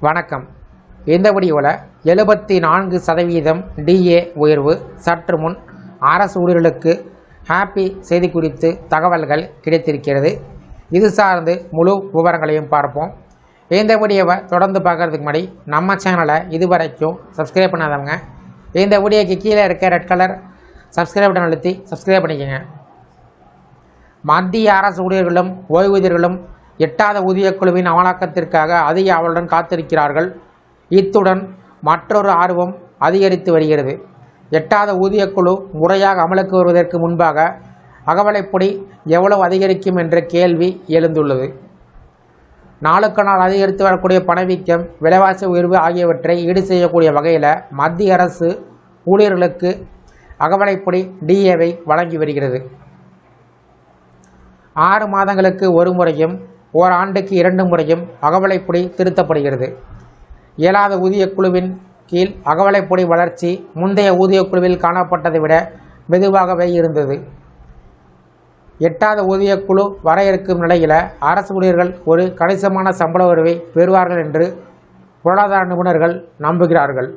வணக்கம். இந்த வீடியோவில் 74% டிஏ உயர்வு சற்று முன் அரசு ஊழியர்களுக்கு ஹாப்பி செய்தி குறித்து தகவல்கள் கிடைத்திருக்கிறது. இது சார்ந்து முழு விவரங்களையும் பார்ப்போம். இந்த வீடியோவை தொடர்ந்து பார்க்கறதுக்கு முன்னாடி நம்ம சேனலை இதுவரைக்கும் சப்ஸ்கிரைப் பண்ணாதவங்க இந்த வீடியோக்கு கீழே இருக்க ரெட் கலர் சப்ஸ்கிரைப் பட்டன் அழுத்தி சப்ஸ்கிரைப் பண்ணிக்கோங்க. மத்திய அரசு ஊழியர்களும் ஓய்வூதியர்களும் எட்டாத ஊதியக்குழுவின் அமலாக்கத்திற்காக அதிக ஆவலுடன் காத்திருக்கிறார்கள். இத்துடன் மற்றொரு ஆர்வம் அதிகரித்து வருகிறது. எட்டாத ஊதியக்குழு முறையாக அமலுக்கு வருவதற்கு முன்பாக அகவலைப்படி எவ்வளவு அதிகரிக்கும் என்ற கேள்வி எழுந்துள்ளது. நாளுக்கு நாள் அதிகரித்து வரக்கூடிய பணவீக்கம், விலைவாசி உயர்வு ஆகியவற்றை ஈடு செய்யக்கூடிய வகையில் மத்திய அரசு ஊழியர்களுக்கு அகவலைப்படி டிஏவை வழங்கி வருகிறது. 6 மாதங்களுக்கு ஒரு முறையும் ஓராண்டுக்கு 2 முறையும் அகவலைப்படி திருத்தப்படுகிறது. 7வது ஊதியக்குழுவின் கீழ் அகவலைப்படி வளர்ச்சி முந்தைய ஊதியக்குழுவில் காணப்பட்டதை விட மெதுவாகவே இருந்தது. 8வது ஊதியக்குழு வர இருக்கும் நிலையில் அரசு ஊழியர்கள் ஒரு கணிசமான சம்பள உயர்வை பெறுவார்கள் என்று பொருளாதார நிபுணர்கள் நம்புகிறார்கள்.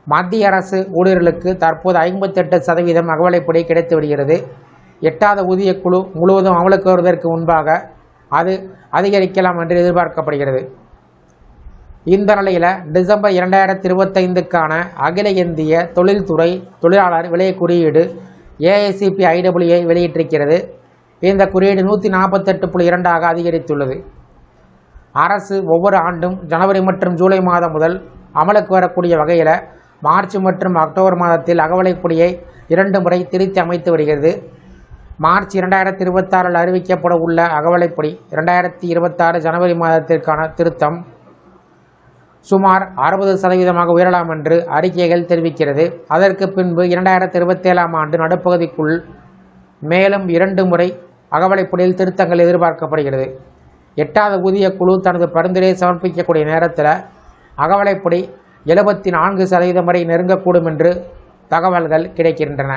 மத்திய அரசு ஊழியர்களுக்கு தற்போது 58% அகவலைப்படி கிடைத்து வருகிறது. 8வது ஊதியக்குழு முழுவதும் அமலுக்கு வருவதற்கு முன்பாக அது அதிகரிக்கலாம் என்று எதிர்பார்க்கப்படுகிறது. இந்த நிலையில் டிசம்பர் 2025க்கான அகில இந்திய தொழில்துறை தொழிலாளர் விலை குறியீடு AICPE வெளியிட்டிருக்கிறது. இந்த குறியீடு 148.2 அதிகரித்துள்ளது. அரசு ஒவ்வொரு ஆண்டும் ஜனவரி மற்றும் ஜூலை மாதம் முதல் அமலுக்கு வரக்கூடிய வகையில் மார்ச் மற்றும் அக்டோபர் மாதத்தில் அகவலைப்படியை 2 முறை திருத்தி அமைத்து வருகிறது. மார்ச் 2026 அறிவிக்கப்பட உள்ள அகவலைப்படி 2026 ஜனவரி மாதத்திற்கான திருத்தம் சுமார் 60% உயரலாம் என்று அறிக்கைகள் தெரிவிக்கிறது. அதற்கு பின்பு 2027 ஆண்டு நடுப்பகுதிக்குள் மேலும் 2 முறை அகவலைப்படியில் திருத்தங்கள் எதிர்பார்க்கப்படுகிறது. 8வது ஊதியக்குழு தனது பரிந்துரையை சமர்ப்பிக்கக்கூடிய நேரத்தில் அகவலைப்படி 74% வரை நெருங்கக்கூடும் என்று தகவல்கள் கிடைக்கின்றன.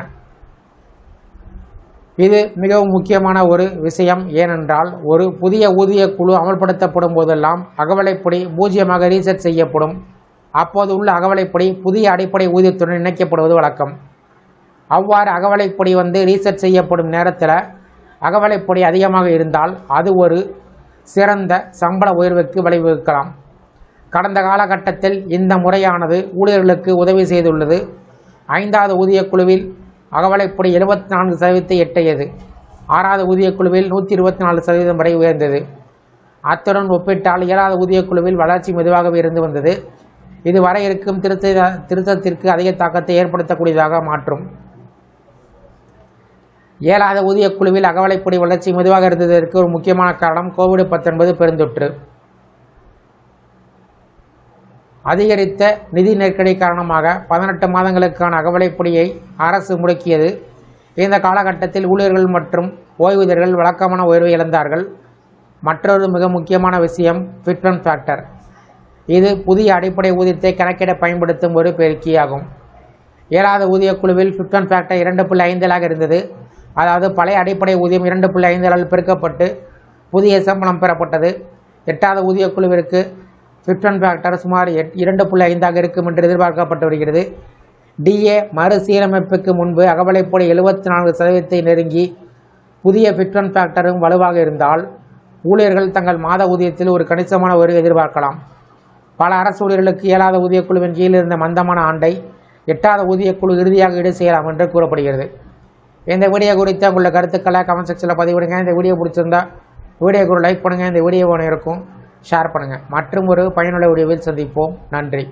இது மிகவும் முக்கியமான ஒரு விஷயம். ஏனென்றால் ஒரு புதிய ஊதியக்குழு அமல்படுத்தப்படும் போதெல்லாம் அகவலைப்படி 0 ரீசெட் செய்யப்படும். அப்போது உள்ள அகவலைப்படி புதிய அடிப்படை ஊதியத்துடன் இணைக்கப்படுவது வழக்கம். அவ்வாறு அகவலைப்படி ரீசெட் செய்யப்படும் நேரத்தில் அகவலைப்படி அதிகமாக இருந்தால் அது ஒரு சிறந்த சம்பள உயர்வுக்கு வழிவகுக்கலாம். கடந்த காலகட்டத்தில் இந்த முறையானது ஊழியர்களுக்கு உதவி செய்துள்ளது. 5வது ஊதியக்குழுவில் அகவலைப்படி 74% எட்டியது. 6வது ஊதியக்குழுவில் 124% வரை உயர்ந்தது. அத்துடன் ஒப்பிட்டால் 7வது ஊதியக்குழுவில் வளர்ச்சி மெதுவாகவே இருந்து வந்தது. இது வர இருக்கும் திருத்தத்திற்கு அதிக தாக்கத்தை ஏற்படுத்தக்கூடியதாக மாற்றும். 7வது ஊதியக்குழுவில் அகவலைப்படி வளர்ச்சி மெதுவாக இருந்ததற்கு ஒரு முக்கியமான காரணம் COVID-19 பெருந்தொற்று. அதிகரித்த நிதி நெருக்கடி காரணமாக 18 மாதங்களுக்கான அகவலைப்படியை அரசு முடக்கியது. இந்த காலகட்டத்தில் ஊழியர்கள் மற்றும் ஓய்வூதியர்கள் வழக்கமான உயர்வை இழந்தார்கள். மற்றொரு மிக முக்கியமான விஷயம் ஃபிட்மென்ட் ஃபேக்டர். இது புதிய அடிப்படை ஊதியத்தை கணக்கிட பயன்படுத்தும் ஒரு பெருக்கியாகும். 7வது ஊதியக்குழுவில் ஃபிட்மென்ட் ஃபேக்டர் 2.5 இருந்தது. அதாவது பழைய அடிப்படை ஊதியம் 2.5 பெருக்கப்பட்டு புதிய சம்பளம் பெறப்பட்டது. 8வது ஊதியக்குழுவிற்கு ஃபிட்மென்ட் ஃபேக்டர் சுமார் 2.5 இருக்கும் என்று எதிர்பார்க்கப்பட்டு வருகிறது. டிஏ மறுசீரமைப்புக்கு முன்பு அகவலைப்படி 74% நெருங்கி புதிய ஃபிட்மென்ட் ஃபேக்டரும் வலுவாக இருந்தால் ஊழியர்கள் தங்கள் மாத ஊதியத்தில் ஒரு கணிசமான உயர்வை எதிர்பார்க்கலாம். பல அரசு ஊழியர்களுக்கு 7வது ஊதியக்குழுவின் கீழ் இருந்த மந்தமான ஆண்டை 8வது ஊதியக்குழு இறுதியாக ஈடு செய்யலாம் என்று கூறப்படுகிறது. இந்த வீடியோ குறித்து உங்களோட கருத்துக்களை கமெண்ட் செக்ஷனில் பதிவிடுங்க. இந்த வீடியோ பிடிச்சிருந்தா வீடியோக்கு ஒரு லைக் பண்ணுங்கள். இந்த வீடியோ இருக்கும் ஷேர் பண்ணுங்கள். மற்றும் ஒரு பயனுள்ள வீடியோவில் சந்திப்போம். நன்றி.